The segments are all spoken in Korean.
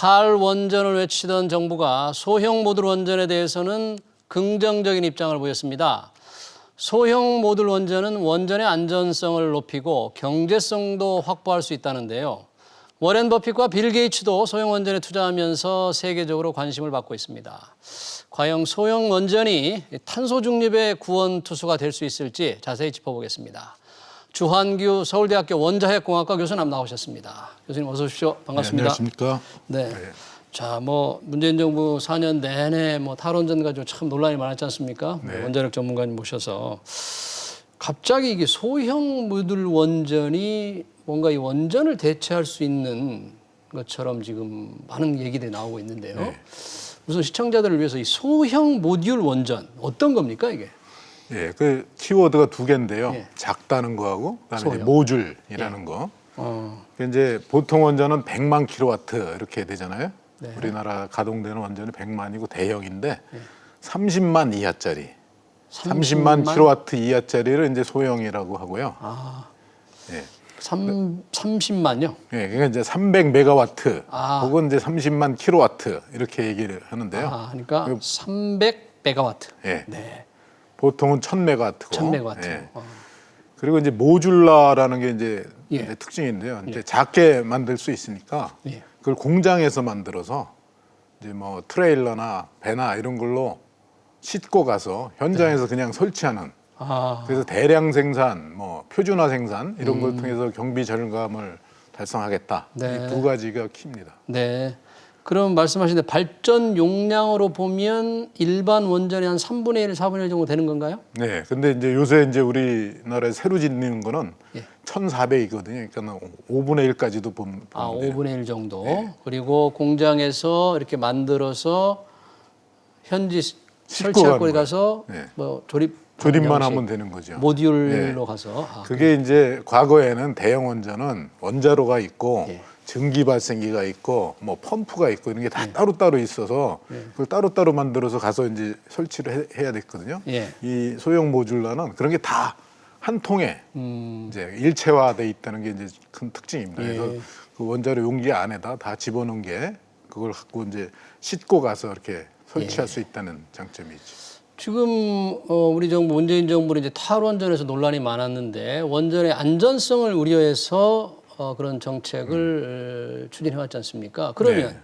탈원전을 외치던 정부가 소형 모듈 원전에 대해서는 긍정적인 입장을 보였습니다. 소형 모듈 원전은 원전의 안전성을 높이고 경제성도 확보할 수 있다는데요. 워렌 버핏과 빌 게이츠도 소형 원전에 투자하면서 세계적으로 관심을 받고 있습니다. 과연 소형 원전이 탄소 중립의 구원 투수가 될 수 있을지 자세히 짚어보겠습니다. 주한규 서울대학교 원자핵공학과 교수님 나오셨습니다. 교수님 어서 오십시오. 반갑습니다. 네, 안녕하십니까? 네. 자, 문재인 정부 4년 내내 탈원전 가지고 참 논란이 많았지 않습니까? 네. 원자력 전문가님 모셔서 갑자기 이게 소형 모듈 원전이 뭔가 이 원전을 대체할 수 있는 것처럼 지금 많은 얘기들이 나오고 있는데요. 네. 우선 시청자들을 위해서 이 소형 모듈 원전 어떤 겁니까 이게? 예, 그 키워드가 두 개인데요. 예. 작다는 거하고 그다음에 이제 소형. 모듈이라는 거. 이제 보통 원전은 100만 킬로와트 이렇게 되잖아요. 네. 우리나라 가동되는 원전이 100만이고 대형인데 30만 이하짜리, 30만 킬로와트 이하짜리를 이제 소형이라고 하고요. 예. 30만요? 예, 그러니까 이제 300메가와트 아. 혹은 이제 30만 킬로와트 이렇게 얘기를 하는데요. 그러니까 300메가와트. 예. 네. 보통은 1000메가와트고. 1000메가와트. 예. 그리고 이제 모듈라라는 게 이제 예. 특징인데요. 이제 작게 만들 수 있으니까 예. 그걸 공장에서 만들어서 이제 뭐 트레일러나 배나 이런 걸로 싣고 가서 현장에서 그냥 설치하는. 그래서 대량 생산, 뭐 표준화 생산 이런 걸 통해서 경비 절감을 달성하겠다. 네. 이 두 가지가 키입니다. 네. 그럼 말씀하신 발전 용량으로 보면 일반 원전의 한 3분의 1, 4분의 1 정도 되는 건가요? 네. 근데 이제 요새 이제 우리나라에 새로 짓는 거는 예. 1,400이거든요. 그러니까 5분의 1까지도 보면 돼요. 5분의 1 정도. 네. 그리고 공장에서 이렇게 만들어서 현지 싣고 설치할 가는 곳에 거예요. 가서 네. 방식 조립만 하면 되는 거죠. 모듈로 가서. 그게 이제 과거에는 대형 원전은 원자로가 있고 예. 증기 발생기가 있고 뭐 펌프가 있고 이런 게 다 따로따로 있어서 그걸 따로따로 만들어서 가서 이제 설치를 해야 됐거든요. 예. 이 소형 모듈러는 그런 게 다 한 통에 이제 일체화돼 있다는 게 이제 큰 특징입니다. 예. 그래서 그 원자로 용기 안에다 다 집어넣은 게 그걸 갖고 이제 싣고 가서 이렇게 설치할 수 있다는 장점이 있죠. 지금 우리 정부 문재인 정부는 이제 탈원전에서 논란이 많았는데 원전의 안전성을 우려해서 그런 정책을 추진해 왔지 않습니까? 그러면 네.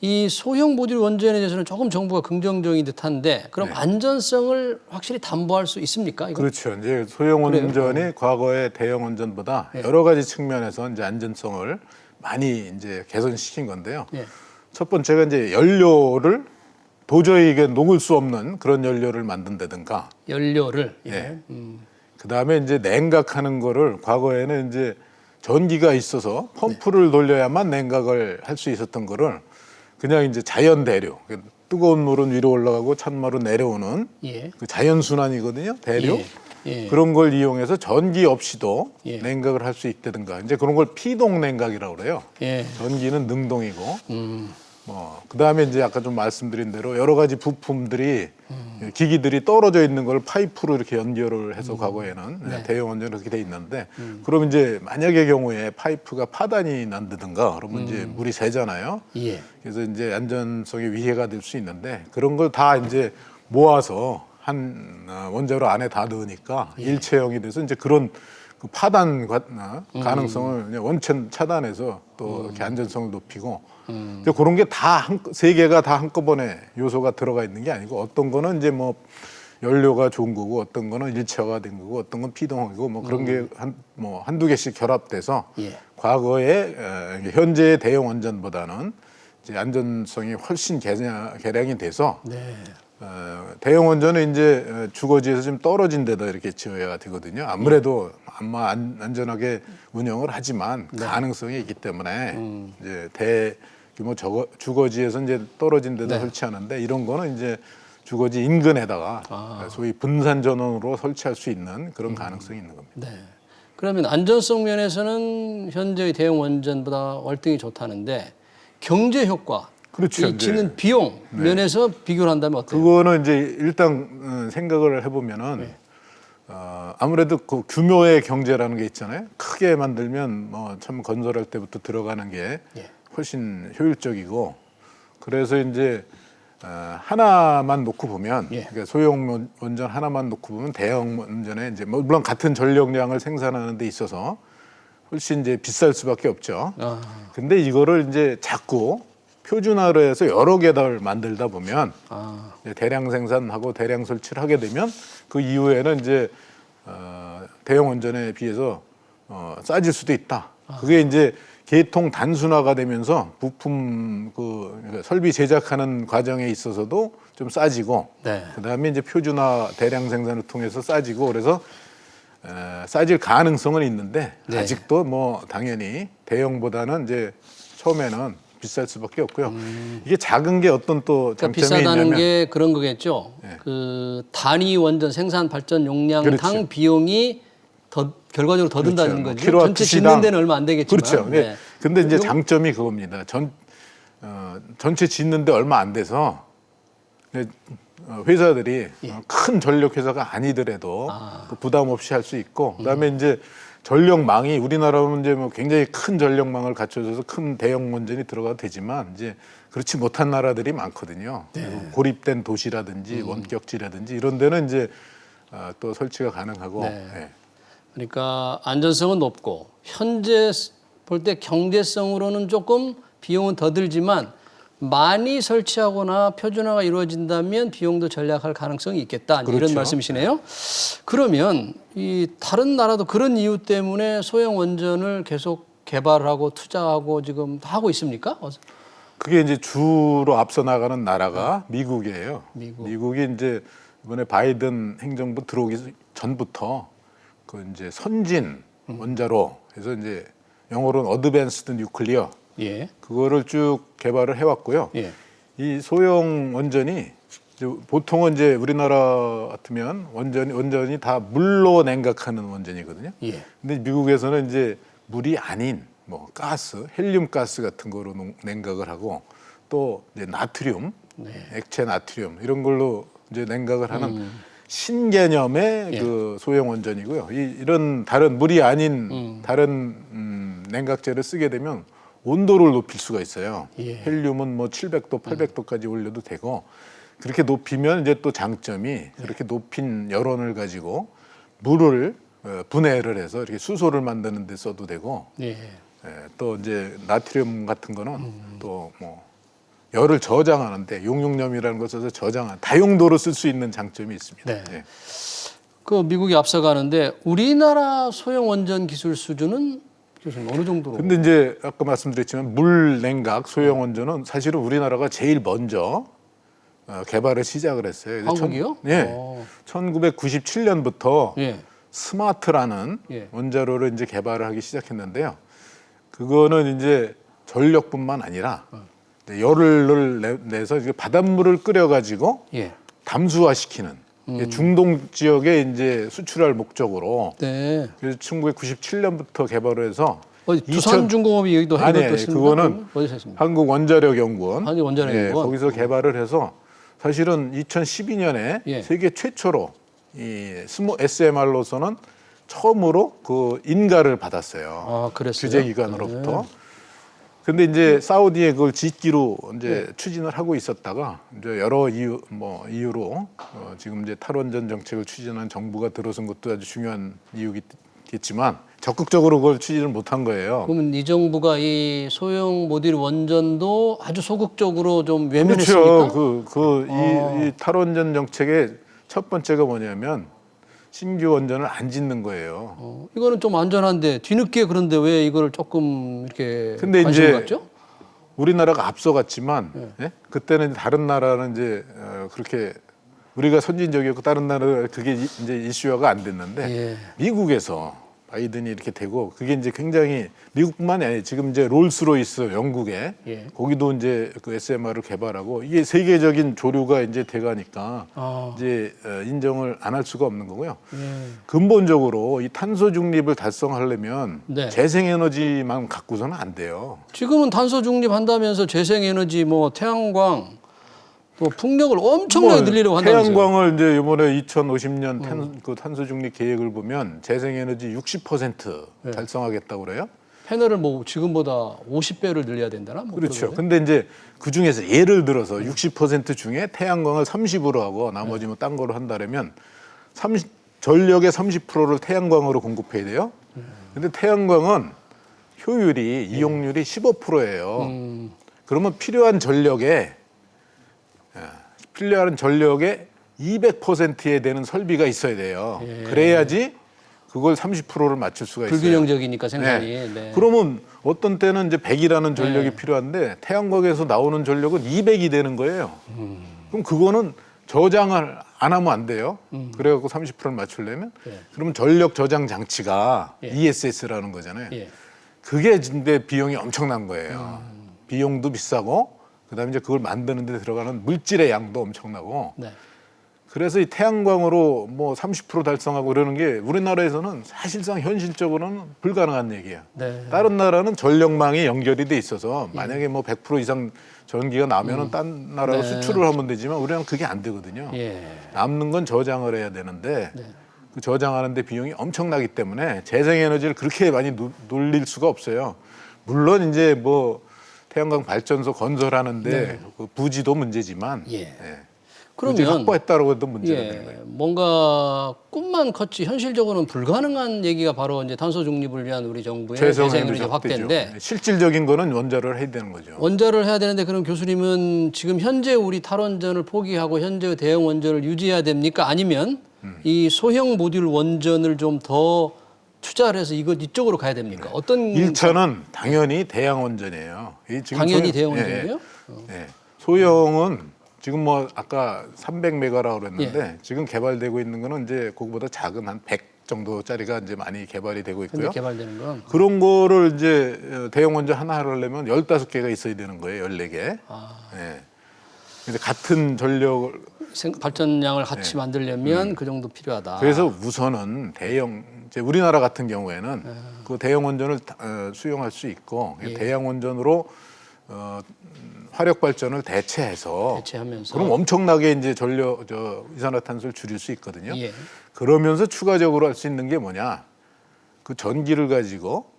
이 소형 모듈 원전에 대해서는 조금 정부가 긍정적인 듯한데 그럼 안전성을 확실히 담보할 수 있습니까? 이거? 그렇죠. 이제 소형 원전이 과거의 대형 원전보다 여러 가지 측면에서 이제 안전성을 많이 이제 개선시킨 건데요. 예. 첫 번째가 이제 연료를 도저히 이게 녹을 수 없는 그런 연료를 만든다든가. 연료를. 예. 네. 그 다음에 이제 냉각하는 거를 과거에는 이제 전기가 있어서 펌프를 돌려야만 냉각을 할 수 있었던 거를 그냥 이제 자연 대류. 뜨거운 물은 위로 올라가고 찬물은 내려오는 예. 그 자연 순환이거든요. 대류. 예. 그런 걸 이용해서 전기 없이도 예. 냉각을 할 수 있다든가. 이제 그런 걸 피동 냉각이라고 그래요. 예. 전기는 능동이고. 그다음에 이제 아까 좀 말씀드린 대로 여러 가지 부품들이 기기들이 떨어져 있는 걸 파이프로 이렇게 연결을 해서 과거에는 대형 원전이 그렇게 돼 있는데 그럼 이제 만약의 경우에 파이프가 파단이 난다든가 그러면 이제 물이 새잖아요. 예. 그래서 이제 안전성에 위해가 될 수 있는데 그런 걸 다 이제 모아서 한 원자로 안에 다 넣으니까 일체형이 돼서 이제 그런 그 파단 가능성을 그냥 원천 차단해서 또 이렇게 안전성을 높이고 그런 게 다 세 개가 다 한꺼번에 요소가 들어가 있는 게 아니고 어떤 거는 이제 뭐 연료가 좋은 거고 어떤 거는 일체화가 된 거고 어떤 건 피동이고 뭐 그런 게 한두 개씩 결합돼서 예. 과거에 현재의 대형 원전보다는 이제 안전성이 훨씬 개량이 돼서 네. 대형 원전은 이제 주거지에서 좀 떨어진 데다 이렇게 지어야 되거든요. 아무래도 아마 안전하게 운영을 하지만 가능성이 있기 때문에 이제 대규모 주거지에서 이제 떨어진 데다 설치하는데 이런 거는 이제 주거지 인근에다가 소위 분산 전원으로 설치할 수 있는 그런 가능성이 있는 겁니다. 네. 그러면 안전성 면에서는 현재의 대형 원전보다 월등히 좋다는데 경제 효과, 그렇죠. 이 지는 비용 면에서 비교를 한다면 어때요? 그거는 이제 일단 생각을 해보면은 아무래도 그 규모의 경제라는 게 있잖아요. 크게 만들면 뭐 참 건설할 때부터 들어가는 게 훨씬 효율적이고 그래서 이제 하나만 놓고 보면 예. 그러니까 소형 원전 하나만 놓고 보면 대형 원전에 이제 뭐 물론 같은 전력량을 생산하는 데 있어서 훨씬 이제 비쌀 수밖에 없죠. 근데 이거를 이제 자꾸 표준화로 해서 여러 개를 만들다 보면 이제 대량 생산하고 대량 설치를 하게 되면 그 이후에는 이제 대형 원전에 비해서 싸질 수도 있다. 그게 이제 계통 단순화가 되면서 부품 그러니까 설비 제작하는 과정에 있어서도 좀 싸지고 네. 그다음에 이제 표준화 대량 생산을 통해서 싸지고 그래서 싸질 가능성은 있는데 네. 아직도 뭐 당연히 대형보다는 이제 처음에는 비쌀 수밖에 없고요. 이게 작은 게 어떤 또 그러니까 장점이 비싸다는 있냐면 게 그런 거겠죠. 네. 그 단위 원전 생산 발전 용량당 그렇죠. 비용이 더 결과적으로 더 든다는 그렇죠. 거죠. 킬로와트 전체 시당. 짓는 데는 얼마 안 되겠지만. 그렇죠. 네. 근데 이제 장점이 그겁니다. 전체 짓는데 얼마 안 돼서 회사들이 큰 전력 회사가 아니더라도 그 부담 없이 할 수 있고 그다음에 이제 전력망이 우리나라는 이제 뭐 굉장히 큰 전력망을 갖춰줘서 큰 대형 원전이 들어가도 되지만 이제 그렇지 못한 나라들이 많거든요. 고립된 도시라든지 원격지라든지 이런 데는 이제 또 설치가 가능하고. 네. 예. 그러니까 안전성은 높고 현재 볼 때 경제성으로는 조금 비용은 더 들지만 많이 설치하거나 표준화가 이루어진다면 비용도 절약할 가능성이 있겠다. 이런 그렇죠. 말씀이시네요. 그러면 이 다른 나라도 그런 이유 때문에 소형 원전을 계속 개발하고 투자하고 지금 하고 있습니까? 그게 이제 주로 앞서 나가는 나라가 미국이에요. 미국이 이제 이번에 바이든 행정부 들어오기 전부터 그 이제 선진 원자로 해서 이제 영어로는 어드밴스드 뉴클리어 예. 그거를 쭉 개발을 해왔고요. 예. 이 소형 원전이 이제 보통은 이제 우리나라 같으면 원전이 다 물로 냉각하는 원전이거든요. 예. 근데 미국에서는 이제 물이 아닌 뭐 가스, 헬륨 가스 같은 거로 냉각을 하고 또 이제 나트륨, 액체 나트륨 이런 걸로 이제 냉각을 하는 신개념의 그 소형 원전이고요. 이런 다른 물이 아닌 다른 냉각제를 쓰게 되면 온도를 높일 수가 있어요. 헬륨은 뭐 700도, 800도까지 올려도 되고 그렇게 높이면 이제 또 장점이 그렇게 높인 열원을 가지고 물을 분해를 해서 이렇게 수소를 만드는 데 써도 되고 또 이제 나트륨 같은 거는 또 뭐 열을 저장하는데 용융염이라는 것을 써서 저장한 다용도로 쓸 수 있는 장점이 있습니다. 네. 그 미국이 앞서가는데 우리나라 소형 원전 기술 수준은 교수님 어느 정도로? 근데 이제 아까 말씀드렸지만 물 냉각 소형 원전은 사실은 우리나라가 제일 먼저 개발을 시작을 했어요. 한국이요? 1997년부터 예. 스마트라는 원자로를 이제 개발을 하기 시작했는데요. 그거는 이제 전력뿐만 아니라 열을 내서 바닷물을 끓여가지고 담수화시키는 중동 지역에 이제 수출할 목적으로 네. 그래서 1997년부터 개발을 해서 두산중공업이 여기도 아니에요. 그거는 어디서 했습니까? 한국원자력연구원 한국원자력연구원. 거기서 개발을 해서 사실은 2012년에 세계 최초로 이 SMR로서는 처음으로 그 인가를 받았어요. 그랬어요? 규제기관으로부터. 근데 이제 사우디에 그걸 짓기로 이제 추진을 하고 있었다가 이제 여러 이유로 지금 이제 탈원전 정책을 추진한 정부가 들어선 것도 아주 중요한 이유겠지만 적극적으로 그걸 추진을 못한 거예요. 그러면 이 정부가 이 소형 모듈 원전도 아주 소극적으로 좀 외면했습니까? 그렇죠. 이 탈원전 정책의 첫 번째가 뭐냐면 신규 원전을 안 짓는 거예요. 이거는 좀 안전한데 뒤늦게 그런데 왜 이걸 조금 이렇게 근데 관심을 이제 갖죠? 우리나라가 앞서갔지만 그때는 다른 나라는 이제 그렇게 우리가 선진적이었고 다른 나라는 그게 이제 이슈화가 안 됐는데 미국에서 바이든이 이렇게 되고 그게 이제 굉장히 미국뿐만이 아니에요. 지금 이제 롤스로이스 영국에 거기도 이제 그 SMR을 개발하고 이게 세계적인 조류가 이제 돼가니까 이제 인정을 안 할 수가 없는 거고요. 근본적으로 이 탄소 중립을 달성하려면 재생에너지만 갖고서는 안 돼요. 지금은 탄소 중립한다면서 재생에너지 뭐 태양광 또 풍력을 엄청나게 늘리려고 한다면서요. 태양광을 이제 이번에 2050년 탄소 중립 계획을 보면 재생에너지 60% 달성하겠다고 그래요. 패널을 뭐 지금보다 50배를 늘려야 된다나? 뭐 그렇죠. 그러던데? 근데 이제 그 중에서 예를 들어서 60% 중에 태양광을 30으로 하고 나머지 뭐 딴 거로 한다면 전력의 30%를 태양광으로 공급해야 돼요. 근데 태양광은 효율이 이용률이 15%예요. 그러면 필요한 전력의 200%에 되는 설비가 있어야 돼요. 그래야지 그걸 30%를 맞출 수가 있어요. 불균형적이니까 생산이. 네. 네. 그러면 어떤 때는 이제 100이라는 전력이 필요한데 태양광에서 나오는 전력은 200이 되는 거예요. 그럼 그거는 저장을 안 하면 안 돼요. 그래갖고 30%를 맞추려면 그러면 전력 저장 장치가 ESS라는 거잖아요. 예. 그게 근데 비용이 엄청난 거예요. 비용도 비싸고 그다음에 이제 그걸 만드는 데 들어가는 물질의 양도 엄청나고 네. 그래서 이 태양광으로 뭐 30% 달성하고 그러는 게 우리나라에서는 사실상 현실적으로는 불가능한 얘기야. 네. 다른 나라는 전력망이 연결이 돼 있어서 만약에 뭐 100% 이상 전기가 나면은 딴 나라로 네. 수출을 하면 되지만 우리는 그게 안 되거든요. 예. 남는 건 저장을 해야 되는데 그 저장하는데 비용이 엄청나기 때문에 재생에너지를 그렇게 많이 놀릴 수가 없어요. 물론 이제 뭐 태양광 발전소 건설하는데 그 부지도 문제지만 예. 부지 그러면 확보했다고 해도 문제가 되는 거예요. 뭔가 꿈만 컸지 현실적으로는 불가능한 얘기가 바로 이제 탄소 중립을 위한 우리 정부의 재생에너지 확대인데 실질적인 거는 원자로를 해야 되는 거죠. 원자를 해야 되는데 그럼 교수님은 지금 현재 우리 탈원전을 포기하고 현재 대형 원전을 유지해야 됩니까? 아니면 이 소형 모듈 원전을 좀 더 투자를 해서 이쪽으로 가야 됩니까? 어떤 1차는 당연히 대형 원전이에요. 당연히 대형 원전이요? 소형은 지금 뭐 아까 300메가라고 그랬는데 지금 개발되고 있는 거는 이제 그거보다 작은 한 100 정도짜리가 이제 많이 개발이 되고 현재 있고요. 개발되는 건 그런 거를 이제 대형 원전 하나 하려면 15개가 있어야 되는 거예요. 14개. 그래서 같은 전력을 발전량을 같이 만들려면 그 정도 필요하다. 그래서 우선은 이제 우리나라 같은 경우에는 그 대형 원전을 수용할 수 있고 대형 원전으로 화력 발전을 대체하면서 그럼 엄청나게 이제 이산화탄소를 줄일 수 있거든요. 예. 그러면서 추가적으로 할 수 있는 게 뭐냐? 그 전기를 가지고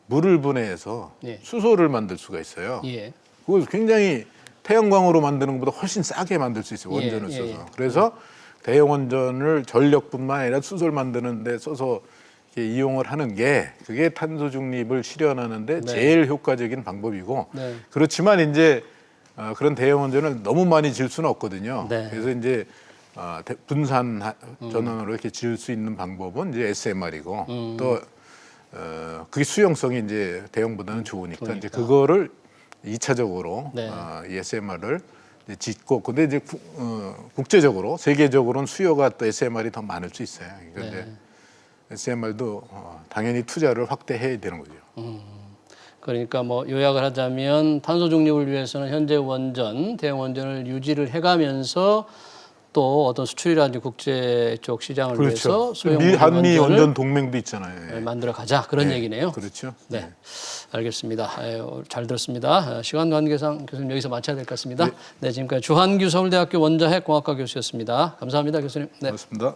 물을 분해해서 수소를 만들 수가 있어요. 예. 그걸 굉장히 태양광으로 만드는 것보다 훨씬 싸게 만들 수 있어요. 원전을 써서. 그래서 대형 원전을 전력뿐만 아니라 수소를 만드는 데 써서 이렇게 이용을 하는 게 그게 탄소 중립을 실현하는데 제일 효과적인 방법이고 그렇지만 이제 그런 대형 원전을 너무 많이 지을 수는 없거든요. 그래서 이제 분산 전원으로 이렇게 지을 수 있는 방법은 이제 SMR이고 또 그게 수용성이 이제 대형보다는 좋으니까 이제 그거를 2차적으로 이 SMR을 짓고 근데 이제 국제적으로 세계적으로는 수요가 또 SMR이 더 많을 수 있어요. 그러니까 이제 SMR도 당연히 투자를 확대해야 되는 거죠. 그러니까 뭐 요약을 하자면 탄소 중립을 위해서는 현재 원전, 대형 원전을 유지를 해가면서 또 어떤 수출이라든지 국제 쪽 시장을 위해서 소형 한미 원전 동맹도 있잖아요. 만들어 가자 그런 얘기네요. 그렇죠. 네, 알겠습니다. 잘 들었습니다. 시간 관계상 교수님 여기서 마쳐야 될 것 같습니다. 네, 지금까지 주한규 서울대학교 원자핵공학과 교수였습니다. 감사합니다, 교수님. 네. 고맙습니다.